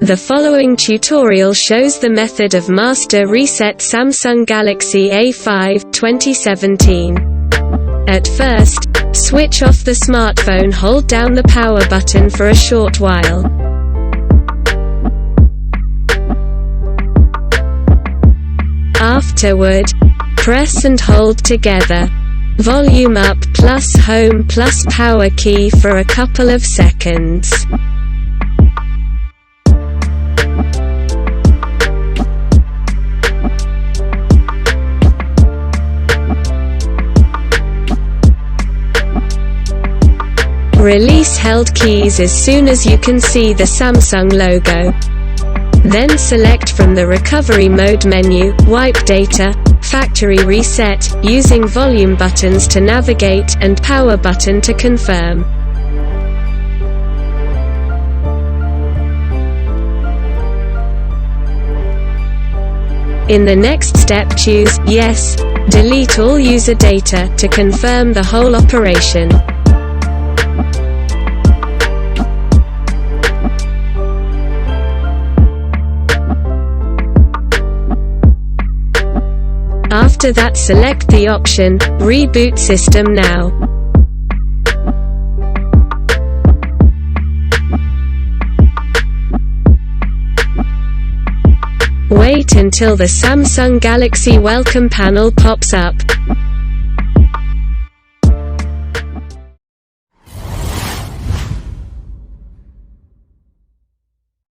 The following tutorial shows the method of master reset Samsung Galaxy A5 2017. At first, switch off the smartphone, hold down the power button for a short while. Afterward, press and hold together volume up plus home plus power key for a couple of seconds. Release held keys as soon as you can see the Samsung logo. Then select from the recovery mode menu, wipe data, factory reset, using volume buttons to navigate, and power button to confirm. In the next step, choose Yes, delete all user data to confirm the whole operation. After that, select the option, Reboot System Now. Wait until the Samsung Galaxy welcome panel pops up.